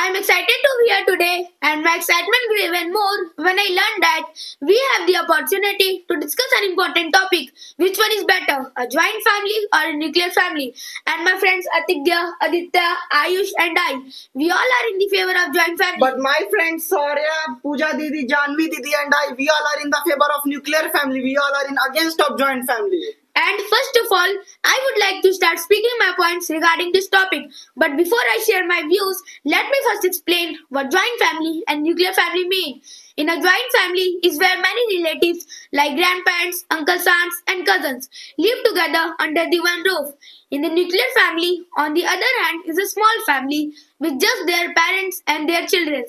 I'm excited to be here today, and my excitement grew even more when I learned that we have the opportunity to discuss an important topic. Which one is better, a joint family or a nuclear family? And my friends Atikya, Aditya, Ayush, and I, we all are in the favor of joint family. But my friends Saurya, Pooja Didi, Janvi Didi and I, we all are in the favor of nuclear family. We all are in against of joint family. And first of all, I would like to start speaking my points regarding this topic. But before I share my views, let me first explain what joint family and nuclear family mean. In a joint family is where many relatives like grandparents, uncles, aunts, and cousins live together under the one roof. In the nuclear family, on the other hand, is a small family with just their parents and their children.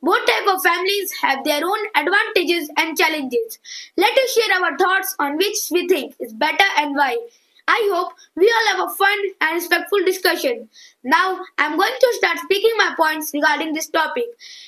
Both types of families have their own advantages and challenges. Let us share our thoughts on which we think is better and why. I hope we all have a fun and respectful discussion. Now, I'm going to start speaking my points regarding this topic.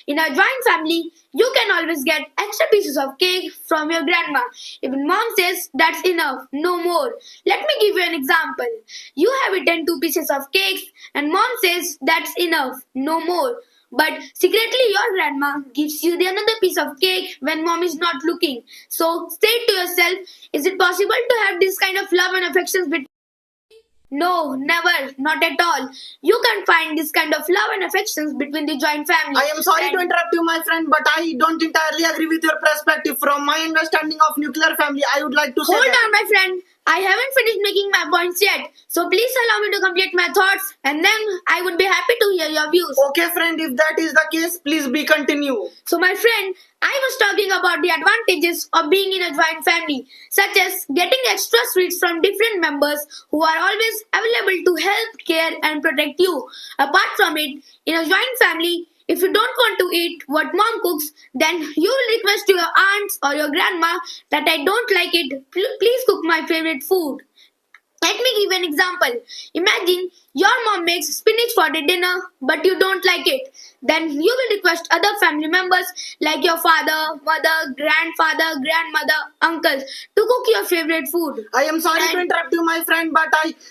In a joint family, you can always get extra pieces of cake from your grandma. Even mom says that's enough, no more. Let me give you an example. You have eaten 2 pieces of cake and mom says that's enough, no more. But secretly, your grandma gives you the another piece of cake when mom is not looking. So say to yourself, is it possible to have this kind of love and affections between? No, never, not at all. You can find this kind of love and affections between the joint family. I am sorry to And interrupt you, my friend, but I don't entirely agree with your perspective. From my understanding of nuclear family, I would like to say hold that. on, my friend. I haven't finished making my points yet. So please allow me to complete my thoughts and then I would be happy to hear your views. Okay, friend, if that is the case, please be continue. So, my friend, I was talking about the advantages of being in a joint family, such as getting extra sweets from different members who are always available to help, care, and protect you. Apart from it, in a joint family, if you don't want to eat what mom cooks, then you will request to your aunts or your grandma that I don't like it, please cook my favorite food. Let me give an example. Imagine your mom makes spinach for the dinner, but you don't like it. Then you will request other family members like your father, mother, grandfather, grandmother, uncles to cook your favorite food. I am sorry to And interrupt you, my friend, but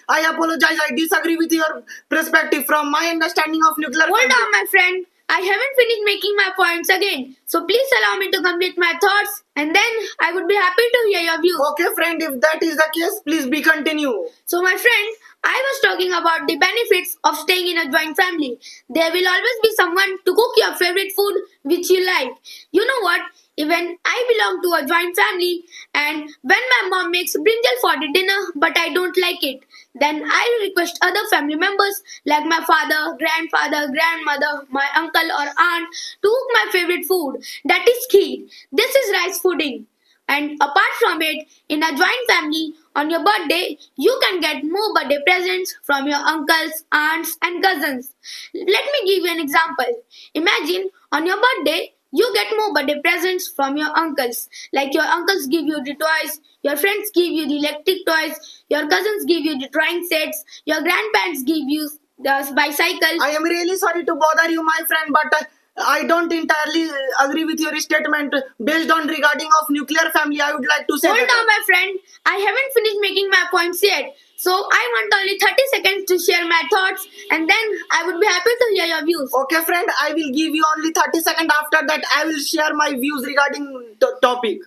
I apologize. I disagree with your perspective. From my understanding of nuclear hold family. on, my friend. I haven't finished making my points again. So please allow me to complete my thoughts and then I would be happy to hear your views. Okay, friend, if that is the case, please be continue. So, my friend, I was talking about the benefits of staying in a joint family. There will always be someone to cook your favorite food which you like. You know what? Even I belong to a joint family, and when my mom makes brinjal for the dinner but I don't like it, then I request other family members like my father, grandfather, grandmother, my uncle or aunt to cook my favorite food. That is kheer. This is rice pudding. And apart from it, in a joint family, on your birthday, you can get more birthday presents from your uncles, aunts, and cousins. Let me give you an example. Imagine on your birthday, you get more birthday presents from your uncles. Like your uncles give you the toys, your friends give you the electric toys, your cousins give you the drawing sets, your grandparents give you the bicycle. I am really sorry to bother you, my friend, but I don't entirely agree with your statement. Based on regarding of nuclear family, I would like to say Hold that. on, my friend. I haven't finished making my points yet. So I want only 30 seconds to share my thoughts and then I would be happy to hear your views. Okay, friend, I will give you only 30 seconds. After that, I will share my views regarding the topic.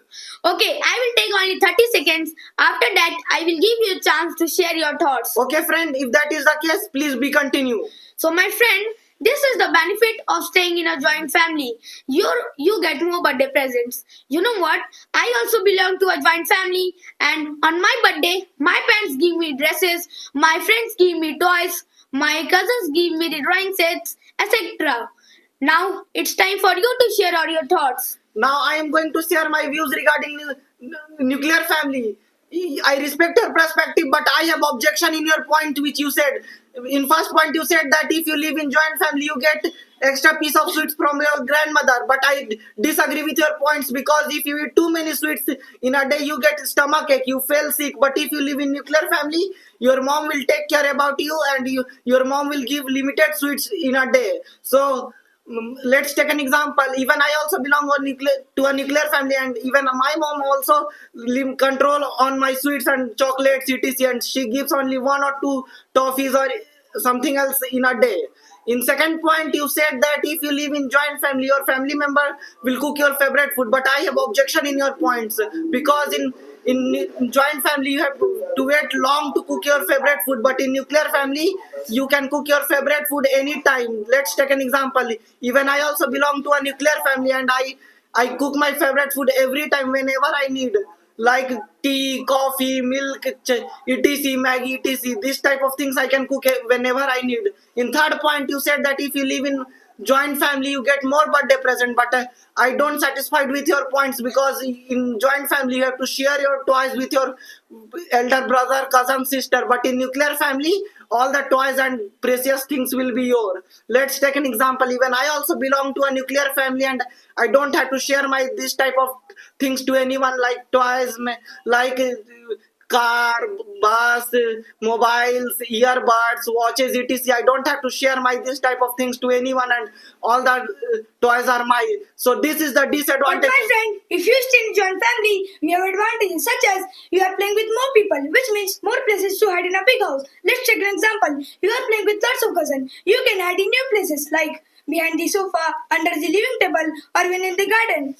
Okay, I will take only 30 seconds. After that, I will give you a chance to share your thoughts. Okay, friend, if that is the case, please be continue. So, my friend, this is the benefit of staying in a joint family. You get more birthday presents. You know what? I also belong to a joint family, and on my birthday, my parents give me dresses, my friends give me toys, my cousins give me the drawing sets, etc. Now it's time for you to share all your thoughts. Now I am going to share my views regarding nuclear family. I respect your perspective, but I have objection in your point which you said. In first point, you said that if you live in joint family, you get extra piece of sweets from your grandmother. But I disagree with your points because if you eat too many sweets in a day, you get stomach ache, you feel sick. But if you live in nuclear family, your mom will take care about you and your mom will give limited sweets in a day. So let's take an example. Even I also belong to a nuclear family, and even my mom also control on my sweets and chocolates etc, and she gives only 1 or 2 toffees or something else in a day. In second point, you said that if you live in joint family, your family member will cook your favorite food. But I have objection in your points, because in joint family you have to wait long to cook your favorite food. But in nuclear family, you can cook your favorite food anytime. Let's take an example. Even I also belong to a nuclear family, and I cook my favorite food every time whenever I need, like tea, coffee, milk, etc, Maggie, etc. This type of things I can cook whenever I need. In third point, you said that if you live in joint family, you get more birthday present. But I don't satisfied with your points, because in joint family you have to share your toys with your elder brother, cousin, sister. But in nuclear family, all the toys and precious things will be yours. Let's take an example. Even I also belong to a nuclear family, and I don't have to share my this type of things to anyone, like toys, like car, bus, mobiles, earbuds, watches, etc. I don't have to share my this type of things to anyone, and all the toys are mine. So this is the But disadvantage. my friend, if you stay in joint family, you have advantages such as you are playing with more people, which means more places to hide in a big house. Let's take an example. You are playing with lots of cousins. You can hide in new places like behind the sofa, under the living table, or even in the garden.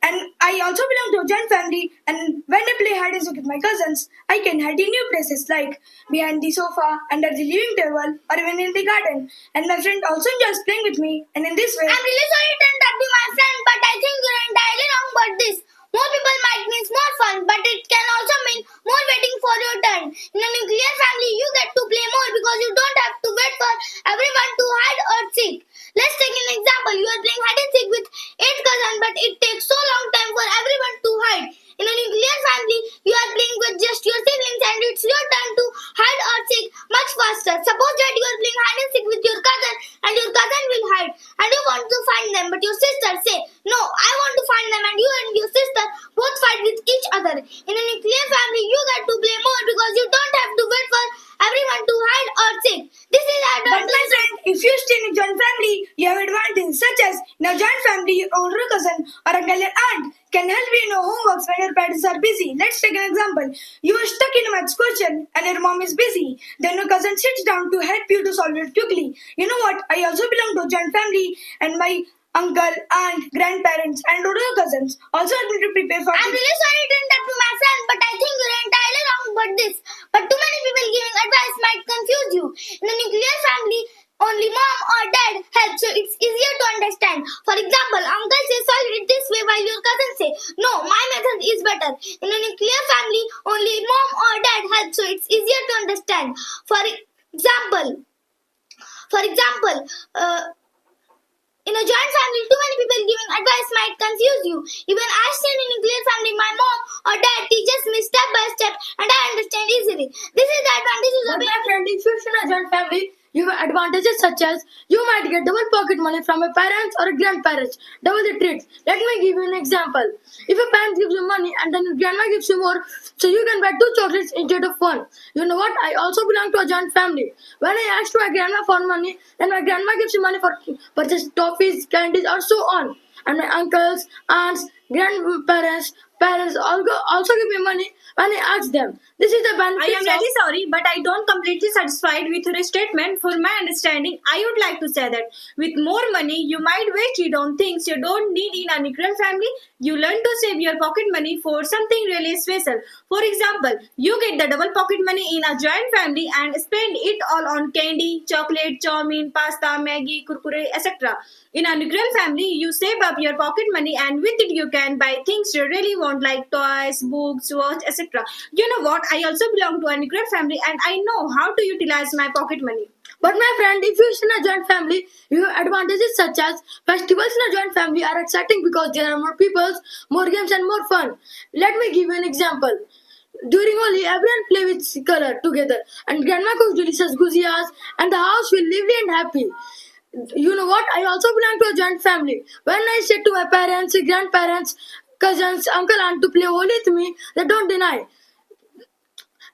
And I also belong to a joint family, and when I play hide and seek with my cousins, I can hide in new places like behind the sofa, under the living table, or even in the garden. And my friend also enjoys playing with me, and in this way, I'm really sorry to interrupt you, my friend, but I think you're entirely wrong about this. More people might mean more fun, but it can also mean more waiting for your turn. In a nuclear family, you get to play more because you don't have to wait for everyone to hide or seek. Let's take an example. You are playing hide and seek with 8 cousins, but it takes so long time for everyone to hide. In a nuclear family, you are playing with just your siblings, and it's your turn to hide or seek much faster. Suppose that you are playing hide and seek with your cousin, and your cousin will hide, and you want to find them, but your sister say, "No, I want to find them," and you and your sister both fight with each other. In a nuclear family, you get to play more because you don't have to wait for everyone to hide or seek. This is but my advantage. friend, if you stay in a joint family, you have advantages such as in a joint family, your older cousin or uncle or aunt can help you in your homeworks when your parents are busy. Let's take an example. You are stuck in a maths question and your mom is busy. Then your cousin sits down to help you to solve it quickly. You know what? I also belong to a joint family, and my uncle, aunt, grandparents, and older cousins also help me to prepare for I'm really sorry to interrupt you, my friend, but I think you're entirely wrong about this. But too many people giving advice might confuse you. In a nuclear family, only mom or dad help, so it's easier to understand. For example, uncle says solve it this way while your cousin say, "No, my method is better." In a nuclear family, only mom or dad help, so it's easier to understand. For example, in a joint family, too many people giving advice might confuse you. Even I stay in a nuclear family, my mom or dad teaches me step by step, and I understand easily. This is the advantages of But being my friend, if you in a joint family, you have advantages such as you might get double pocket money from your parents or grandparents, double the treats. Let me give you an example. If your parents gives you money and then your grandma gives you more, so you can buy 2 chocolates instead of one. You know what? I also belong to a joint family. When I ask my grandma for money, then my grandma gives me money for purchase toffees, candies, or so on. And my uncles, aunts, grandparents, parents also give me money when I ask them. This is the I benefit am really sorry, but I don't completely satisfied with your statement. For my understanding, I would like to say that with more money, you might waste it on things you don't need in a nuclear family. You learn to save your pocket money for something really special. For example, you get the double pocket money in a joint family and spend it all on candy, chocolate, chow mein, pasta, Maggie, kurkure, etc. In a nuclear family, you save up your pocket money, and with it you can buy things you really want like toys, books, watch, etc. You know what? I also belong to a nuclear family, and I know how to utilize my pocket money. But my friend, if you are in a joint family, you have advantages such as festivals in a joint family are exciting because there are more people, more games, and more fun. Let me give you an example. During Holi, everyone play with color together, and grandma cooks delicious gujias, and the house will lively and happy. You know what? I also belong to a joint family. When I said to my parents, grandparents, cousins, uncle, aunt to play Holi with me, they don't deny.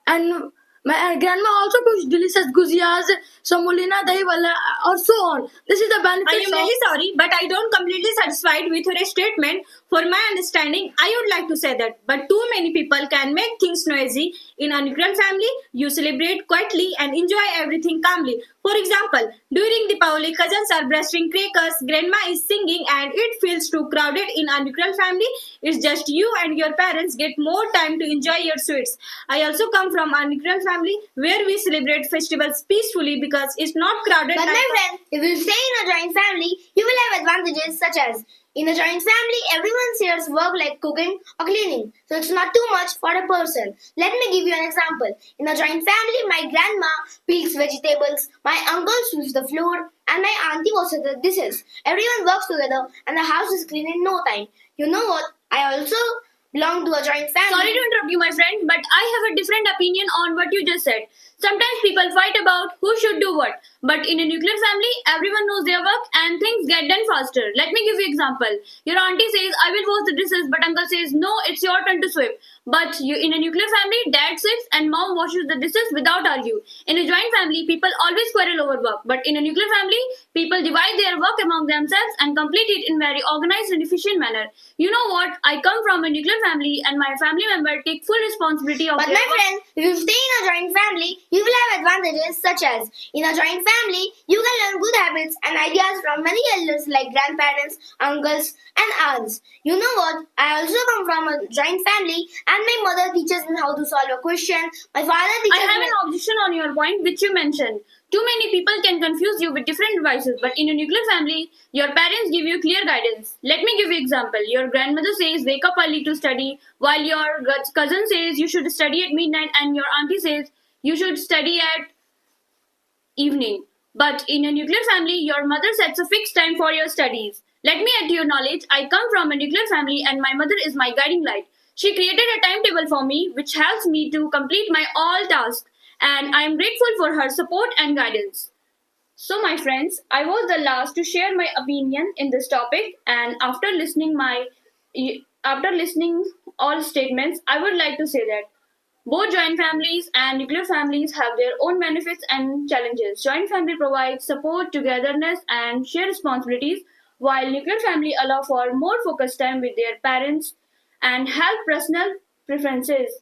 And my grandma also cooks delicious gujias, samolina, dahi wala, or so on. This is the I benefit am really sorry, but I don't completely satisfied with your statement. For my understanding, I would like to say that, but too many people can make things noisy. In a nuclear family, you celebrate quietly and enjoy everything calmly. For example, during Deepavali, cousins are bursting crackers, grandma is singing, and it feels too crowded. In a nuclear family, it's just you and your parents get more time to enjoy your sweets. I also come from a nuclear family where we celebrate festivals peacefully because it's not crowded. But my friend, if you stay in a joint family, you will have advantages such as in a joint family, everyone shares work like cooking or cleaning, so it's not too much for a person. Let me give you an example. In a joint family, my grandma peels vegetables, my uncle sweeps the floor, and my auntie washes the dishes. Everyone works together, and the house is clean in no time. You know what? I also belong to a joint family. Sorry to interrupt you, my friend, but I have a different opinion on what you just said. Sometimes people fight about who should do what, but in a nuclear family, everyone knows their work and things get done faster. Let me give you an example. Your auntie says, I will wash the dishes, but uncle says, no, it's your turn to sweep. But in a nuclear family, dad sweeps and mom washes the dishes without argue. In a joint family, people always quarrel over work, but in a nuclear family, people divide their work among themselves and complete it in very organized and efficient manner. You know what? I come from a nuclear family and my family member take full responsibility of But their my work. friend, if you stay in a joint family, you will have advantages such as in a joint family, you can learn good habits and ideas from many elders like grandparents, uncles, and aunts. You know what? I also come from a joint family and my mother teaches me how to solve a question. My father I teaches have me. an objection on your point which you mentioned. Too many people can confuse you with different advices, but in a nuclear family, your parents give you clear guidance. Let me give you an example. Your grandmother says wake up early to study, while your cousin says you should study at midnight, and your auntie says you should study at evening. But in a nuclear family, your mother sets a fixed time for your studies. Let me add to your knowledge, I come from a nuclear family and my mother is my guiding light. She created a timetable for me which helps me to complete my all tasks and I am grateful for her support and guidance. So my friends, I was the last to share my opinion in this topic and after listening all statements, I would like to say that both joint families and nuclear families have their own benefits and challenges. Joint family provides support, togetherness, and shared responsibilities, while nuclear family allow for more focused time with their parents and have personal preferences.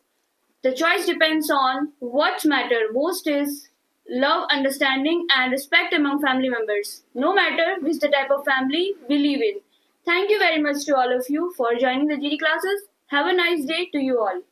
The choice depends on what matter most is love, understanding, and respect among family members, no matter which the type of family we live in. Thank you very much to all of you for joining the GD classes. Have a nice day to you all.